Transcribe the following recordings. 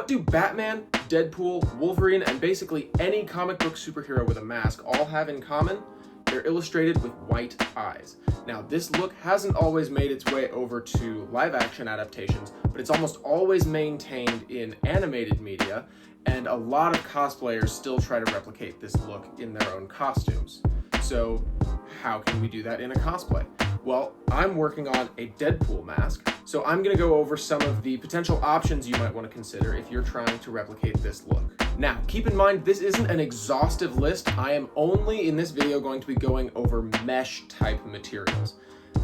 What do Batman, Deadpool, Wolverine, and basically any comic book superhero with a mask all have in common? They're illustrated with white eyes. Now, this look hasn't always made its way over to live-action adaptations, but it's almost always maintained in animated media, and a lot of cosplayers still try to replicate this look in their own costumes. So, how can we do that in a cosplay? Well, I'm working on a Deadpool mask, so I'm going to go over some of the potential options you might want to consider if you're trying to replicate this look. Now, keep in mind, this isn't an exhaustive list. I am only in this video going to be going over mesh type materials.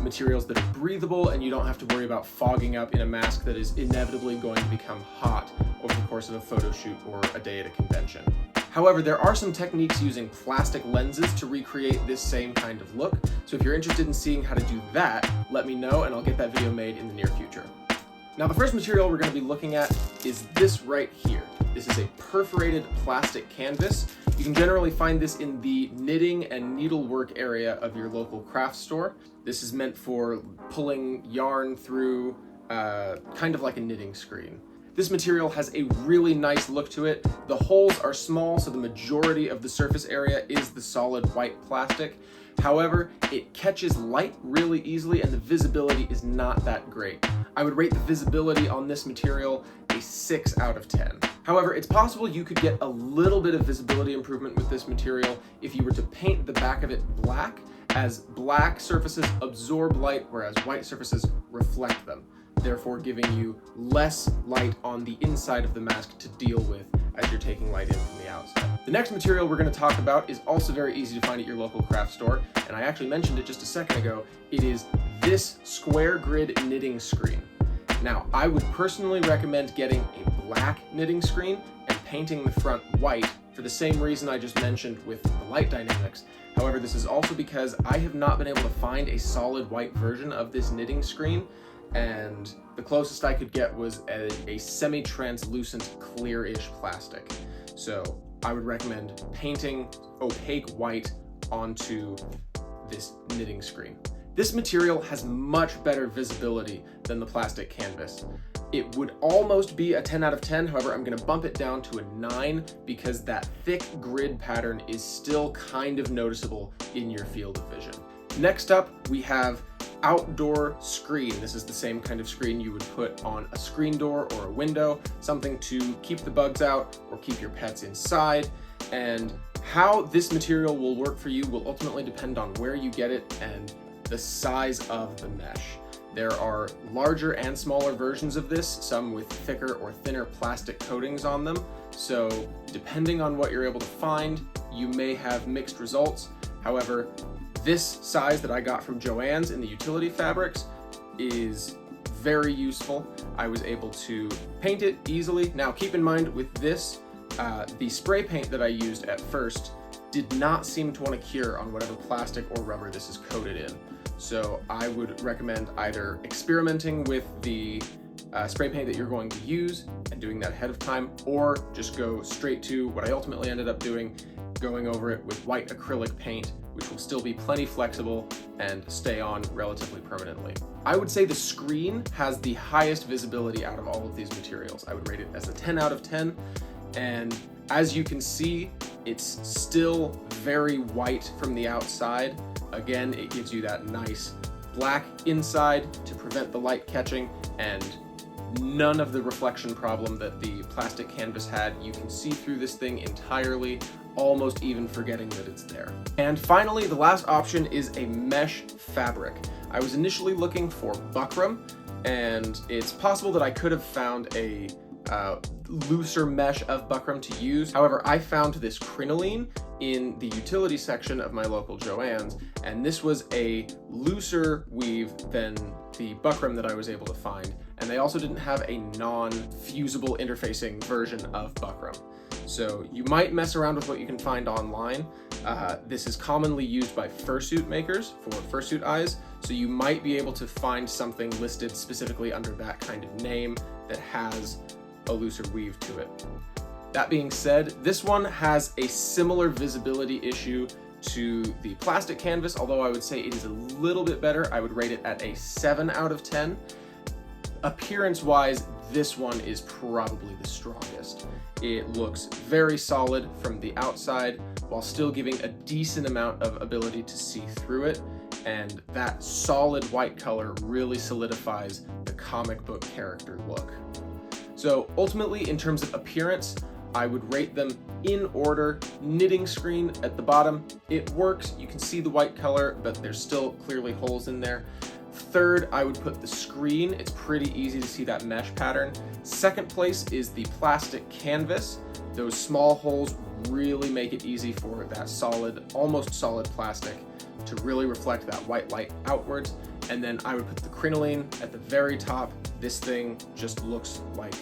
Materials that are breathable and you don't have to worry about fogging up in a mask that is inevitably going to become hot over the course of a photo shoot or a day at a convention. However, there are some techniques using plastic lenses to recreate this same kind of look, so if you're interested in seeing how to do that, let me know and I'll get that video made in the near future. Now, the first material we're going to be looking at is this right here. This is a perforated plastic canvas. You can generally find this in the knitting and needlework area of your local craft store. This is meant for pulling yarn through kind of like a knitting screen. This material has a really nice look to it. The holes are small, so the majority of the surface area is the solid white plastic. However, it catches light really easily and the visibility is not that great. I would rate the visibility on this material a 6 out of 10. However, it's possible you could get a little bit of visibility improvement with this material if you were to paint the back of it black, as black surfaces absorb light whereas white surfaces reflect them, therefore giving you less light on the inside of the mask to deal with as you're taking light in from the outside. The next material we're going to talk about is also very easy to find at your local craft store, and I actually mentioned it just a second ago. It is this square grid knitting screen. Now, I would personally recommend getting a black knitting screen and painting the front white for the same reason I just mentioned with the light dynamics. However, this is also because I have not been able to find a solid white version of this knitting screen, and the closest I could get was a semi-translucent clear-ish plastic. So I would recommend painting opaque white onto this knitting screen. This material has much better visibility than the plastic canvas. It would almost be a 10 out of 10, however, I'm going to bump it down to a 9 because that thick grid pattern is still kind of noticeable in your field of vision. Next up, we have outdoor screen. This is the same kind of screen you would put on a screen door or a window, something to keep the bugs out or keep your pets inside. And how this material will work for you will ultimately depend on where you get it and the size of the mesh. There are larger and smaller versions of this, some with thicker or thinner plastic coatings on them. So depending on what you're able to find, you may have mixed results. However, this size that I got from Joann's in the utility fabrics is very useful. I was able to paint it easily. Now keep in mind with this, the spray paint that I used at first did not seem to want to cure on whatever plastic or rubber this is coated in. So I would recommend either experimenting with the spray paint that you're going to use and doing that ahead of time, or just go straight to what I ultimately ended up doing, going over it with white acrylic paint, which will still be plenty flexible and stay on relatively permanently. I would say the screen has the highest visibility out of all of these materials. I would rate it as a 10 out of 10, and as you can see, it's still very white from the outside. Again, it gives you that nice black inside to prevent the light catching and none of the reflection problem that the plastic canvas had. You can see through this thing entirely, almost even forgetting that it's there. And finally, the last option is a mesh fabric. I was initially looking for buckram, and it's possible that I could have found a looser mesh of buckram to use. However, I found this crinoline in the utility section of my local Joann's, and this was a looser weave than the buckram that I was able to find, and they also didn't have a non-fusible interfacing version of buckram. So you might mess around with what you can find online. This is commonly used by fursuit makers for fursuit eyes, so you might be able to find something listed specifically under that kind of name that has a looser weave to it. That being said, this one has a similar visibility issue to the plastic canvas, although I would say it is a little bit better. I would rate it at a 7 out of 10. Appearance-wise, this one is probably the strongest. It looks very solid from the outside while still giving a decent amount of ability to see through it, and that solid white color really solidifies the comic book character look. So ultimately, in terms of appearance, I would rate them in order. Knitting screen at the bottom, it works. You can see the white color, but there's still clearly holes in there. Third, I would put the screen. It's pretty easy to see that mesh pattern. Second place is the plastic canvas. Those small holes really make it easy for that solid, almost solid plastic to really reflect that white light outwards. And then I would put the crinoline at the very top. This thing just looks like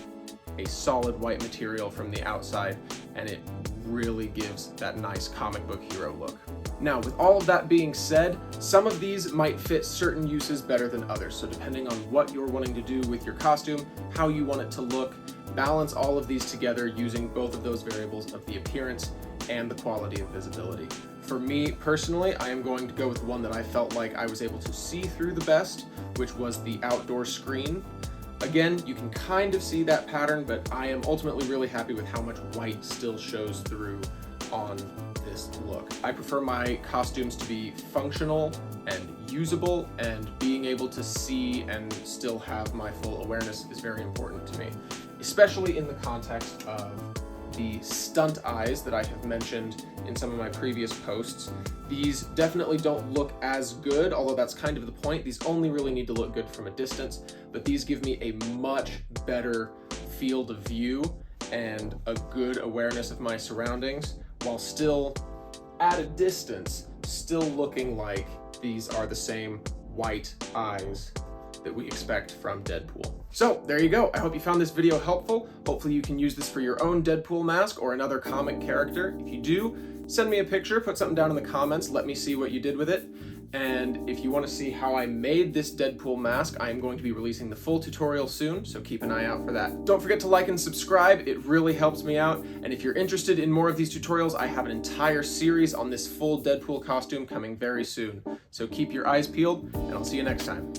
a solid white material from the outside, and it really gives that nice comic book hero look. Now, with all of that being said, some of these might fit certain uses better than others. So depending on what you're wanting to do with your costume, how you want it to look, balance all of these together using both of those variables of the appearance and the quality of visibility. For me personally, I am going to go with one that I felt like I was able to see through the best, which was the outdoor screen. Again, you can kind of see that pattern, but I am ultimately really happy with how much white still shows through on this look. I prefer my costumes to be functional and usable, and being able to see and still have my full awareness is very important to me, especially in the context of the stunt eyes that I have mentioned in some of my previous posts. These definitely don't look as good, although that's kind of the point. These only really need to look good from a distance, but these give me a much better field of view and a good awareness of my surroundings, while still at a distance, still looking like these are the same white eyes that we expect from Deadpool. So there you go. I hope you found this video helpful. Hopefully you can use this for your own Deadpool mask or another comic character. If you do, send me a picture, put something down in the comments, let me see what you did with it. And if you want to see how I made this Deadpool mask, I am going to be releasing the full tutorial soon, so keep an eye out for that. Don't forget to like and subscribe, it really helps me out. And if you're interested in more of these tutorials, I have an entire series on this full Deadpool costume coming very soon. So keep your eyes peeled, and I'll see you next time.